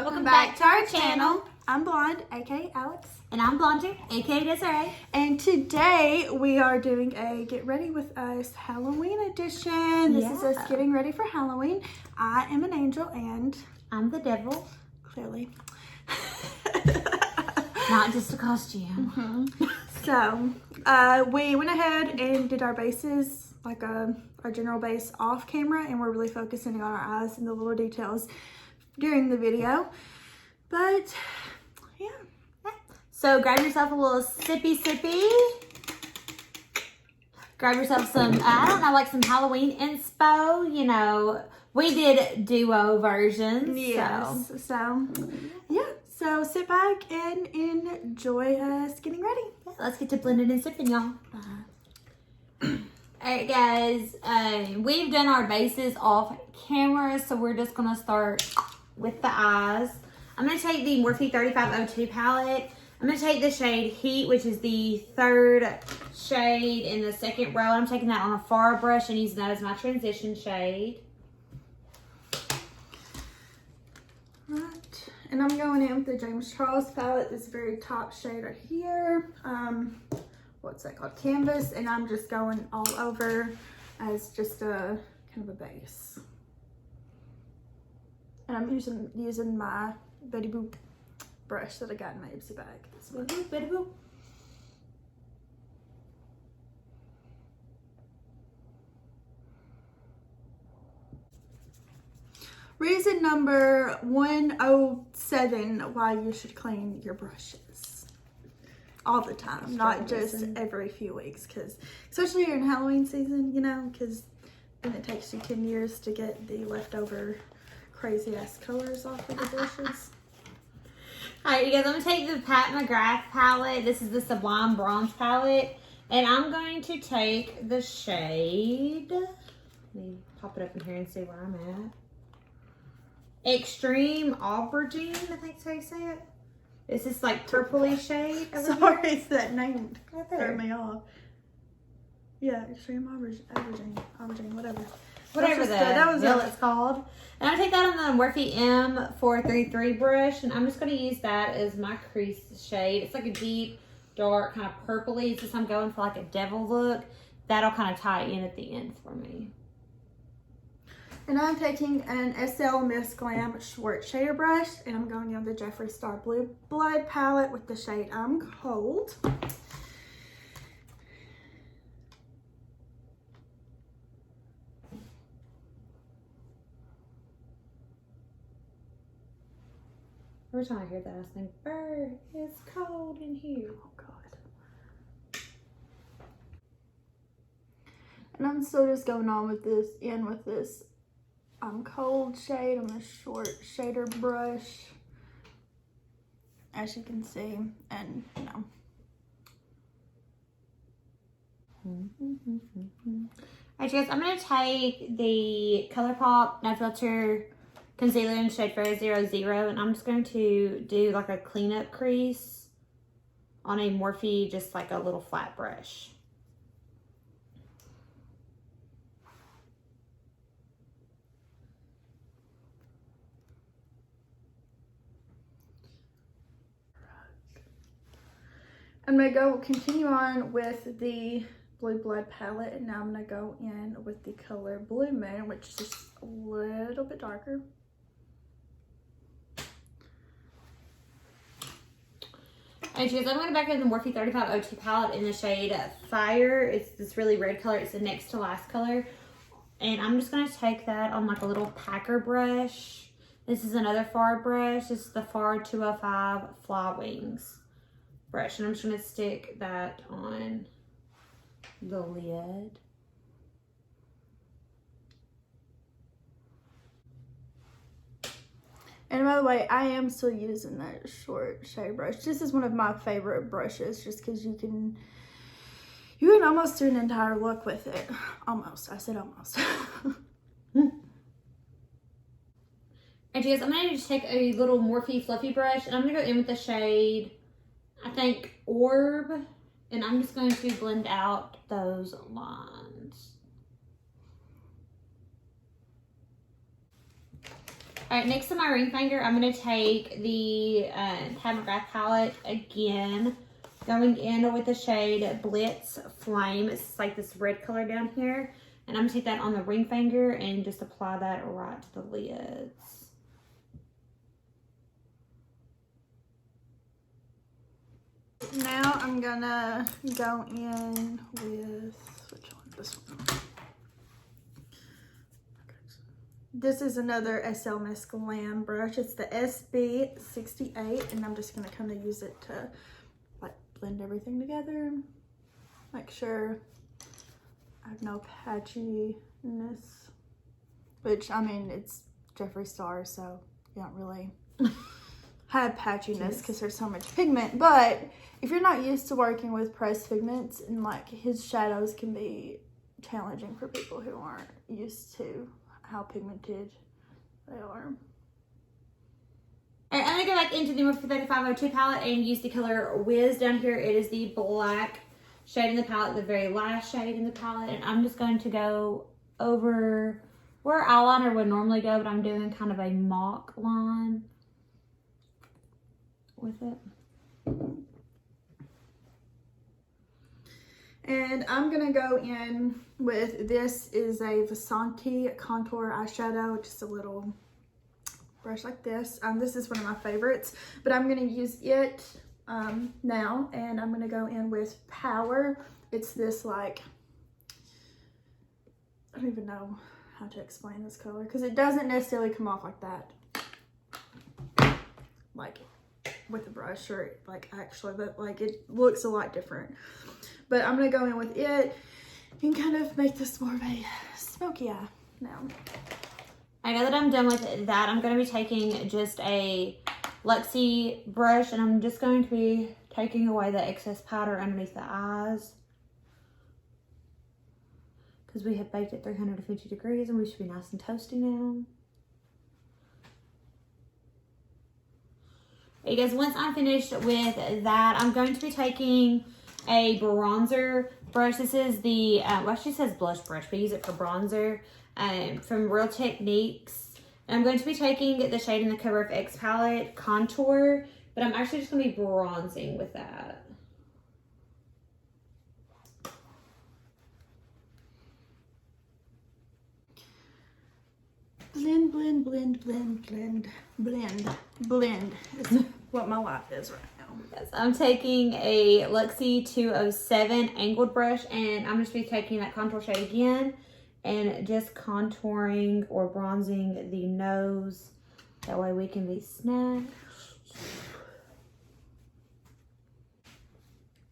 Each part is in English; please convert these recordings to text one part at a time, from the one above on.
Welcome back to our channel. I'm Blonde, aka Alex. And I'm Blonder, aka Desarai. And today we are doing a Get Ready With Us Halloween edition. This is us getting ready for Halloween. I am an angel and I'm the devil. Clearly. Not just a costume. So, we went ahead and did our bases, like our general base off camera, and we're really focusing on our eyes and the little details during the video. But, yeah. So grab yourself a little sippy. Grab yourself some, I don't know, like some Halloween inspo. You know, we did duo versions. Yes. So yeah. So sit back and enjoy us getting ready. Yeah, let's get to blending and sipping, y'all. Alright guys, we've done our bases off camera, so we're just going to start with the eyes. I'm going to take the Morphe 3502 palette. I'm going to take the shade Heat, which is the third shade in the second row. I'm taking that on a far brush and using that as my transition shade. Right. And I'm going in with the James Charles palette, this very top shade right here. What's that called? Canvas. And I'm just going all over as just a kind of a base. And I'm using my Betty Boop brush that I got in my Ipsy bag. This one. Betty Boop. Reason number 107 why you should clean your brushes all the time, not just every few weeks, because especially during Halloween season, you know, because then it takes you 10 years to get the leftover crazy ass colors off of the brushes. Alright, you guys, I'm going to take the Pat McGrath palette. This is the Sublime Bronze palette. And I'm going to take the shade. Let me pop it up in here and see where I'm at. Extreme Aubergine, I think that's how you say it. It's this like purpley shade. Sorry, it's that name Right there. threw me off. Yeah, Extreme Aubergine, whatever. Whatever that was it's called. And I take that on the Morphe M433 brush, and I'm just going to use that as my crease shade. It's like a deep, dark, kind of purpley. Since I'm going for like a devil look, that'll kind of tie in at the end for me. And I'm taking an SL Miss Glam Schwartz shader brush, and I'm going on the Jeffree Star Blue Blood palette with the shade I'm Cold. Every time I hear that, I think, "Bird, it's cold in here." Oh God. And I'm still just going on with this, I'm Cold shade on a short shader brush, as you can see, and you know. Alright, guys, I'm going to take the ColourPop No Filter Concealer in shade 000, and I'm just going to do like a cleanup crease on a Morphe, just like a little flat brush. I'm going to continue on with the Blue Blood palette, and now I'm going to go in with the color Blue Moon, which is just a little bit darker. Alright, guys, I'm going to back in the Morphe 3502 palette in the shade Fire. It's this really red color. It's the next to last color. And I'm just going to take that on like a little packer brush. This is another Far brush. This is the Far 205 Fly Wings brush, and I'm just going to stick that on the lid. And by the way, I am still using that short shade brush. This is one of my favorite brushes, just because you can almost do an entire look with it. Almost. I said almost. And guys, I'm going to just take a little Morphe fluffy brush, and I'm going to go in with the shade, I think, Orb, and I'm just going to blend out those lines. All right, next to my ring finger, I'm going to take the Pat McGrath palette again, going in with the shade Blitz Flame. It's like this red color down here. And I'm going to take that on the ring finger and just apply that right to the lids. Now I'm going to go in with, which one? This one. This is another SL Miss Glam brush. It's the SB68, and I'm just gonna kind of use it to like blend everything together. Make sure I have no patchiness, which I mean, it's Jeffree Star, so you don't really have patchiness because there's so much pigment. But if you're not used to working with pressed pigments, and like his shadows can be challenging for people who aren't used to how pigmented they are. Alright, I'm going to go back into the Morphe 3502 palette and use the color Whiz down here. It is the black shade in the palette, the very last shade in the palette. And I'm just going to go over where eyeliner would normally go, but I'm doing kind of a mock line with it. And I'm gonna go in with, this is a Vasanti contour eyeshadow, just a little brush like this. This is one of my favorites, but I'm gonna use it now, and I'm gonna go in with Power. It's this like, I don't even know how to explain this color because it doesn't necessarily come off like that, like with the brush, or like actually, but like it looks a lot different. But I'm gonna go in with it and kind of make this more of a smoky eye now. I know that I'm done with that. I'm gonna be taking just a Luxie brush, and I'm just going to be taking away the excess powder underneath the eyes, because we have baked at 350 degrees and we should be nice and toasty now. Okay, guys, once I'm finished with that, I'm going to be taking a bronzer brush. This is the, well, she says blush brush, but I use it for bronzer from Real Techniques. And I'm going to be taking the shade in the Cover of X palette, Contour, but I'm actually just going to be bronzing with that. Blend, blend, blend, blend, blend, blend, blend is what my life is right now. Yes, I'm taking a Luxie 207 angled brush, and I'm just going to be taking that contour shade again and just contouring or bronzing the nose. That way we can be snatched.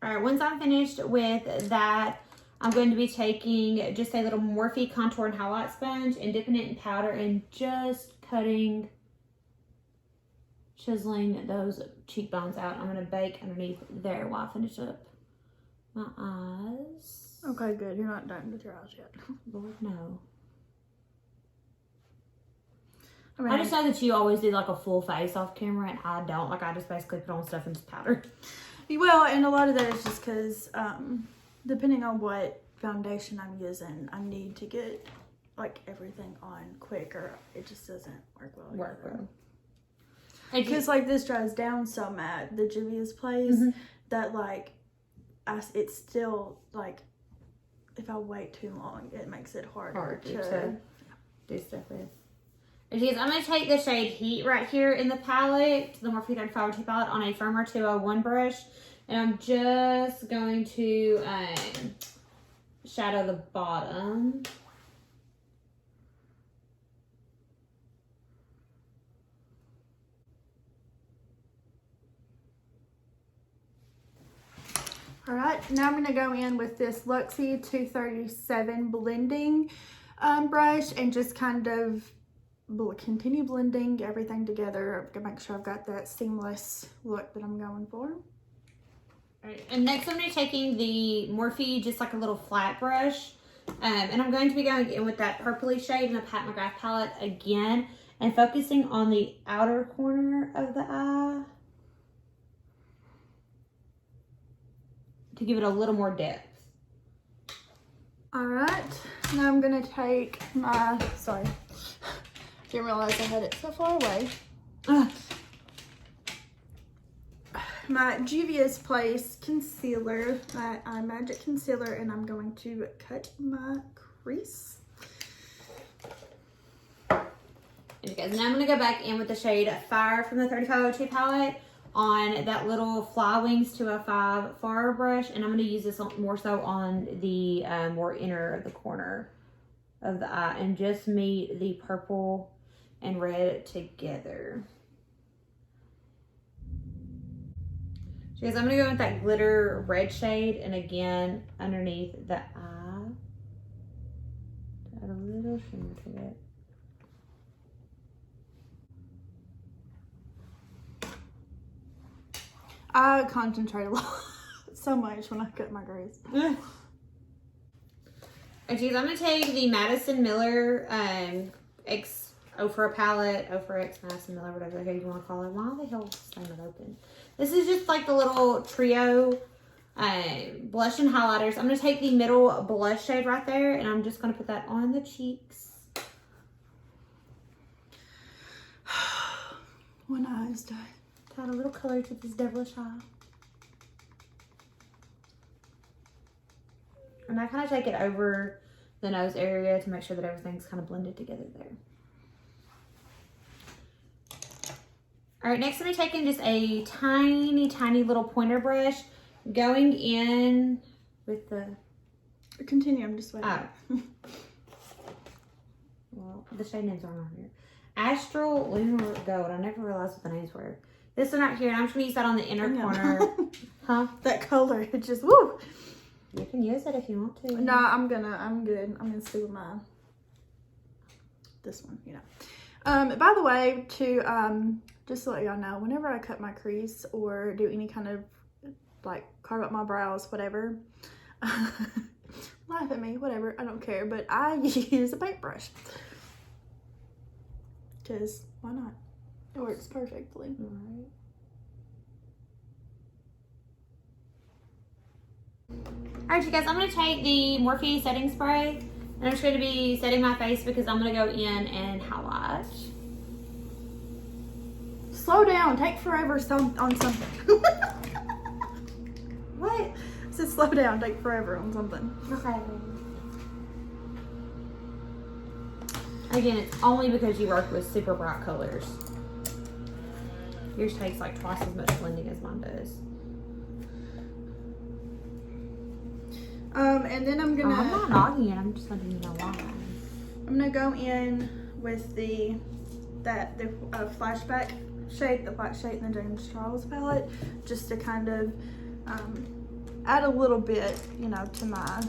All right, once I'm finished with that, I'm going to be taking just a little Morphe contour and highlight sponge and dipping it in powder and just chiseling those cheekbones out. I'm going to bake underneath there while I finish up my eyes. Okay, good. You're not done with your eyes yet. Lord, no. I mean, I just know that you always do like a full face off camera, and I don't. Like, I just basically put on stuff and just powder. well, and a lot of that is just because depending on what foundation I'm using, I need to get like everything on quick, or it just doesn't work well. Because like this dries down so mad, the Juvia's Place, that like it's still like, if I wait too long, it makes it harder to do stuff with. Because I'm going to take the shade Heat right here in the palette, the Morphe 3502 palette, on a firmer 201 brush. And I'm just going to shadow the bottom. All right, now I'm going to go in with this Luxie 237 blending brush and just kind of continue blending everything together to make sure I've got that seamless look that I'm going for. Alright, and next I'm going to be taking the Morphe, just like a little flat brush, and I'm going to be going in with that purpley shade in the Pat McGrath palette again, and focusing on the outer corner of the eye to give it a little more depth. All right, now I'm going to take my, Didn't realize I had it so far away. My Juvia's Place concealer, my Magic Concealer, and I'm going to cut my crease. And guys, now I'm going to go back in with the shade Fire from the 3502 palette on that little Fly Wings 205 far brush, and I'm going to use this more so on the more inner of the corner of the eye and just meet the purple and red together. So guys, I'm going to go with that glitter red shade, and again, underneath the eye, add a little shimmer to it. I concentrate a lot, so much when I cut my crease. Okay, so I'm going to take the Madison Miller X Ofra palette, Ofra X Madison Miller, whatever the hell you want to call it. Why the hell is it open? This is just like the little trio blush and highlighters. I'm going to take the middle blush shade right there, and I'm just going to put that on the cheeks. One eye is done. Add a little color to this devilish eye. And I kind of take it over the nose area to make sure that everything's kind of blended together there. All right, next I'm taking just a tiny, tiny little pointer brush, going in with the... Continue, I'm just waiting. Oh. Well, the shade names aren't on here. Astral Lunar Gold. I never realized what the names were. This one right here, and I'm just going to use that on the inner corner. Huh? That color, it just, woo! You can use it if you want to. No, I'm good. I'm gonna stick with this one, you know. By the way, just to let y'all know, whenever I cut my crease or do any kind of, like, carve up my brows, whatever, laugh at me, whatever, I don't care, but I use a paintbrush. Because, why not? It works perfectly. Alright. Alright, you guys, I'm going to take the Morphe setting spray, and I'm just going to be setting my face because I'm going to go in and highlight. Slow down. Take forever on something. What? I said slow down. Take forever on something. Okay. Again, it's only because you work with super bright colors. Yours takes like twice as much blending as mine does. And then I'm gonna... I'm not knocking it, I'm just letting you know why. I'm gonna go in with the flashback shade, the black shade in the James Charles palette, just to kind of add a little bit, you know, to mine,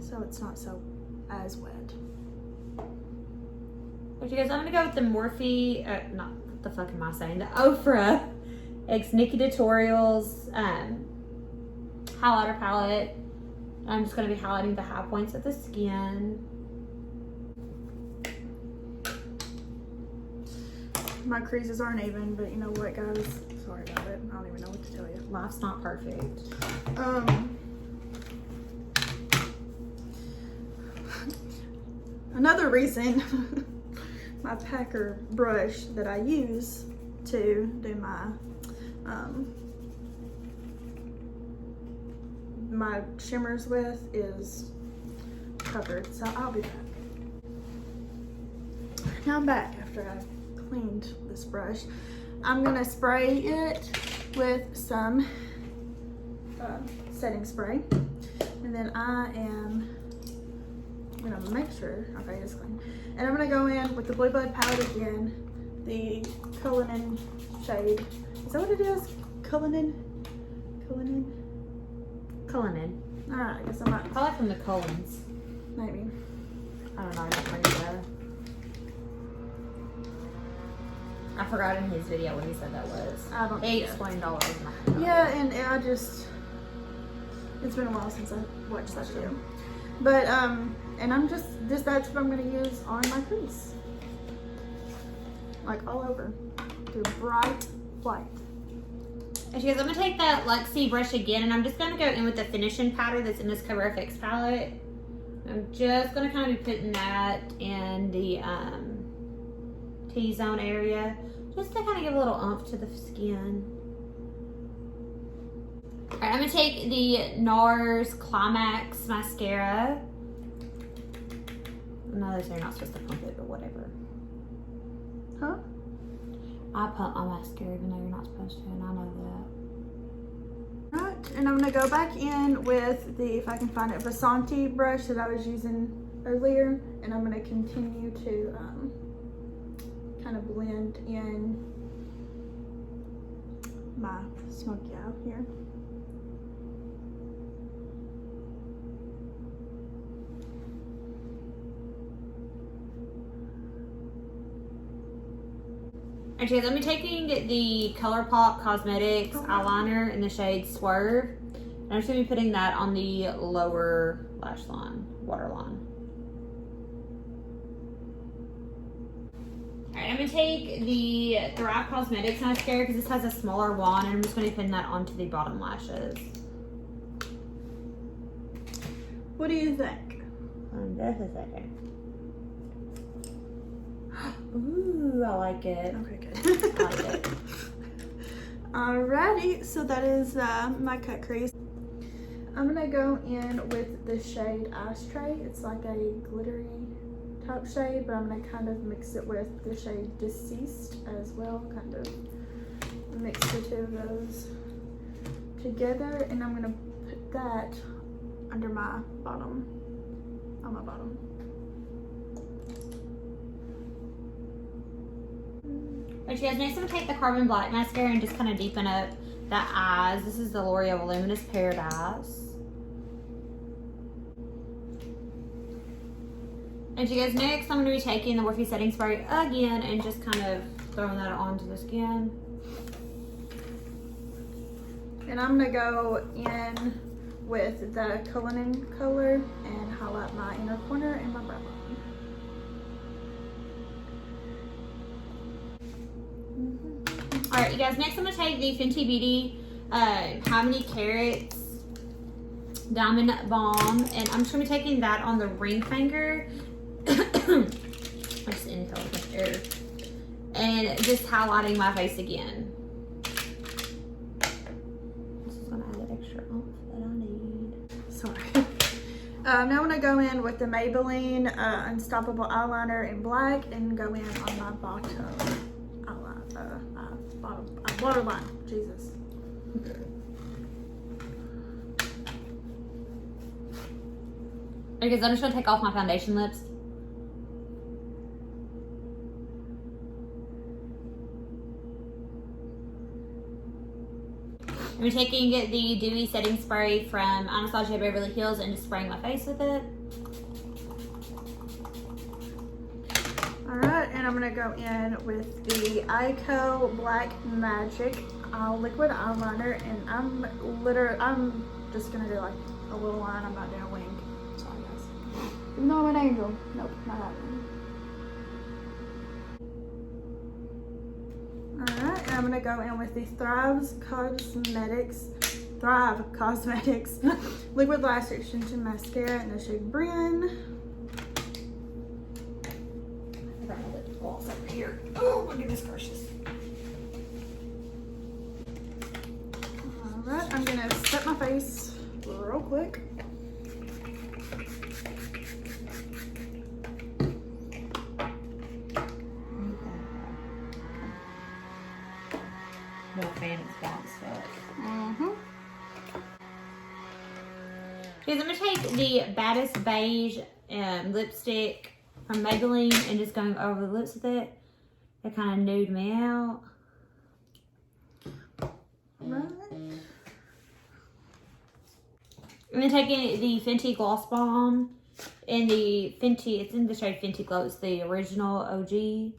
so it's not so as wet. Okay, guys, I'm gonna go with the Morphe, not what the fuck am I saying? The Ofra X Nikki Tutorials highlighter palette. I'm just gonna be highlighting the high points of the skin. My creases aren't even, but you know what, guys? Sorry about it. I don't even know what to tell you. Life's not perfect. Another reason my Packer brush that I use to do my my shimmers with is covered, so I'll be back. Now I'm back after I cleaned this brush. I'm gonna spray it with some setting spray, and then I'm gonna make sure, okay, it's clean. And I'm gonna go in with the Blue Bud palette again, the Cullinan shade. Is that what it is? Cullinan? Alright, I guess I'm not. Probably from the Cullens. Maybe. I don't know, I don't think so. I forgot in his video what he said that was. I don't He know. explained all of it. Yeah, and I just, it's been a while since I watched that video. But, and I'm just that's what I'm going to use on my crease. Like all over. Do bright white. Okay, guys, I'm going to take that Luxie brush again, and I'm just going to go in with the finishing powder that's in this Cover FX palette. I'm just going to kind of be putting that in the T-zone area just to kind of give a little oomph to the skin. Alright, I'm going to take the NARS Climax Mascara. No, they say you're not supposed to pump it, but whatever. Huh? I pump my mascara even though you're not supposed to, and I know that. Right, and I'm gonna go back in with the, if I can find it, Vasanti brush that I was using earlier, and I'm gonna continue to kind of blend in my smoky eye here. Okay, let me taking the ColourPop Cosmetics eyeliner in the shade Swerve. And I'm just going to be putting that on the lower lash line, waterline. Alright, I'm going to take the Thrive Cosmetics mascara because this has a smaller wand, and I'm just going to be putting that onto the bottom lashes. What do you think? Just a second. Ooh, I like it. Okay, good. I like it. Alrighty, so that is my cut crease. I'm gonna go in with the shade Ashtray. It's like a glittery type shade, but I'm gonna kind of mix it with the shade Deceased as well. Kind of mix the two of those together, and I'm gonna put that under my bottom, on my bottom. Alright, you guys, next I'm going to take the Carbon Black mascara and just kind of deepen up the eyes. This is the L'Oreal Voluminous Paradise. And you guys, next I'm going to be taking the Morphe Setting Spray again and just kind of throwing that onto the skin. And I'm gonna go in with the Cullinan color and highlight my inner corner and my brow bone. Alright, you guys, next I'm going to take the Fenty Beauty How Many Carats Diamond Balm, and I'm just going to be taking that on the ring finger. I just inhaled my air. And just highlighting my face again. This is going to add the extra oomph that I need. Sorry. Now I'm gonna go in with the Maybelline Unstoppable Eyeliner in black and go in on my bottom waterline. Jesus. Okay, so I'm just gonna take off my foundation lips. I'm taking the Dewy Setting Spray from Anastasia Beverly Hills and just spraying my face with it. Alright, and I'm gonna go in with the Ico Black Magic liquid eyeliner, and I'm just gonna do like a little line. I'm not doing a wing. Sorry guys. No, I'm an angel. Nope, not happening. Alright, and I'm gonna go in with the Thrive Cosmetics Liquid Lash Extension Mascara in the shade Bryn. I got my lip gloss over here. Oh my goodness gracious. Alright, I'm gonna set my face real quick. No fan is bounced up. Because I'm going to take the Baddest Beige lipstick from Maybelline and just going over the lips with it. That kind of nude me out. Right. I'm going to take the Fenty Gloss Bomb in the Fenty, it's in the shade Fenty Glow. It's the original OG.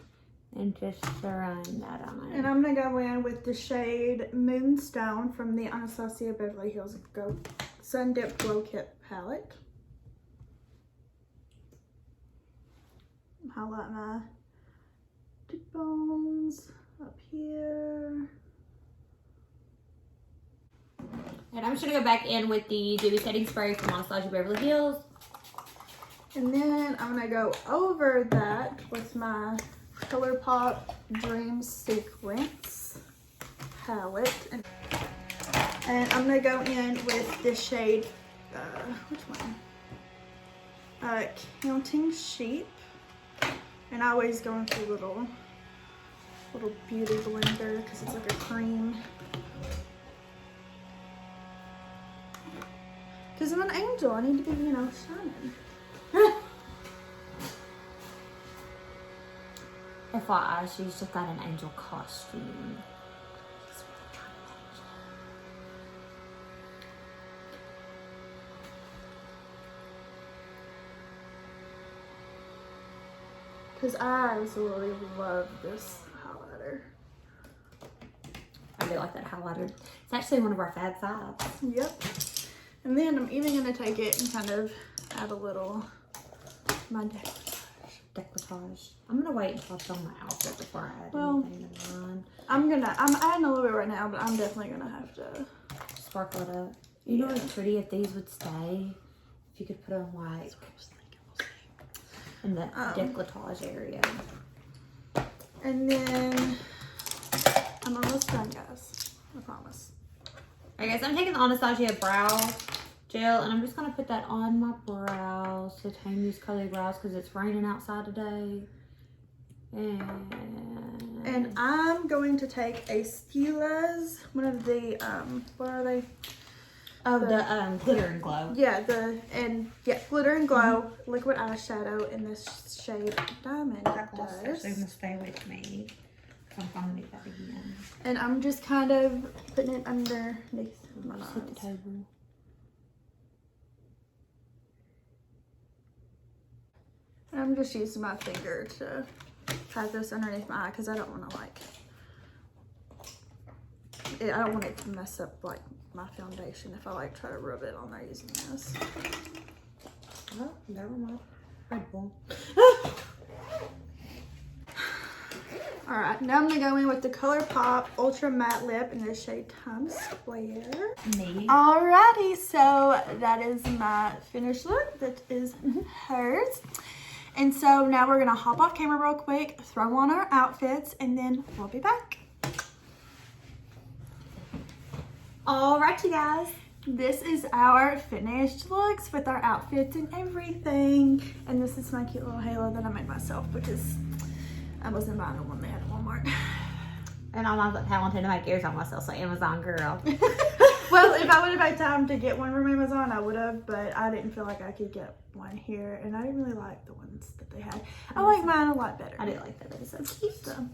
And just throwing that on. And I'm gonna go in with the shade Moonstone from the Anastasia Beverly Hills Sun Dip Glow Kit palette. Highlight my cheekbones up here. And I'm just gonna go back in with the Dewy Setting Spray from Anastasia Beverly Hills. And then I'm gonna go over that with my ColourPop Dream Sequence palette. And I'm gonna go in with this shade, which one? Counting Sheep. And I always go into a little beauty blender because it's like a cream. Because I'm an angel, I need to be, you know, shining. FYI, she's just got an angel costume. Because I absolutely love this highlighter. I do like that highlighter. It's actually one of our Fab Fives. Yep. And then I'm even going to take it and kind of add a little my Decolletage. I'm going to wait until I film my outfit before I add anything to mine. I'm adding a little bit right now, but I'm definitely going to have to sparkle it up. You know what's pretty if these would stay? If you could put them like in the decolletage area. And then I'm almost done, guys. I promise. Alright guys, I'm taking the Anastasia brow gel and I'm just going to put that on my brows to tame these curly brows because it's raining outside today. And I'm going to take a Stila's, one of the, what are they? Oh, the Glitter and Glow. Yeah, Glitter and Glow liquid eyeshadow in this shade Diamond Dust. So you must stay with me. I'm going to do that again. And I'm just kind of putting it underneath my Just hit the eyes. table. And I'm just using my finger to pat this underneath my eye because I don't want to I don't want it to mess up like my foundation if I like try to rub it on there using this. Oh, never mind. Red Bull. Alright, now I'm going to go in with the ColourPop Ultra Matte Lip in the shade Times Square. Me. Alrighty, so that is my finished look. That is hers. And so now we're going to hop off camera real quick, throw on our outfits, and then we'll be back. Alright, you guys. This is our finished looks with our outfits and everything. And this is my cute little halo that I made myself because I wasn't buying the one they had at Walmart. And I'm not talented to make ears on myself, so Amazon girl. Well, if I would have had time to get one from Amazon, I would have, but I didn't feel like I could get one here, and I didn't really like the ones that they had. I like mine a lot better. I do like that. It's so cute. So,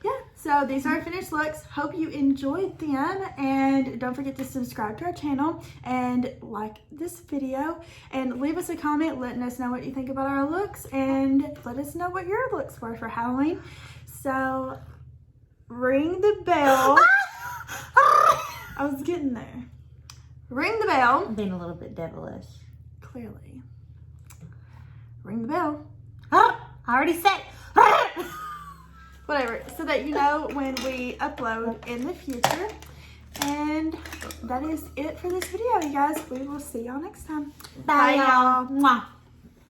yeah, so these are our finished looks. Hope you enjoyed them, and don't forget to subscribe to our channel and like this video, and leave us a comment letting us know what you think about our looks, and let us know what your looks were for Halloween. So, ring the bell. I was getting there. Ring the bell. I'm being a little bit devilish. Clearly. Ring the bell. I already said. Whatever. So that you know when we upload in the future. And that is it for this video, you guys. We will see y'all next time. Bye, y'all. Mwah.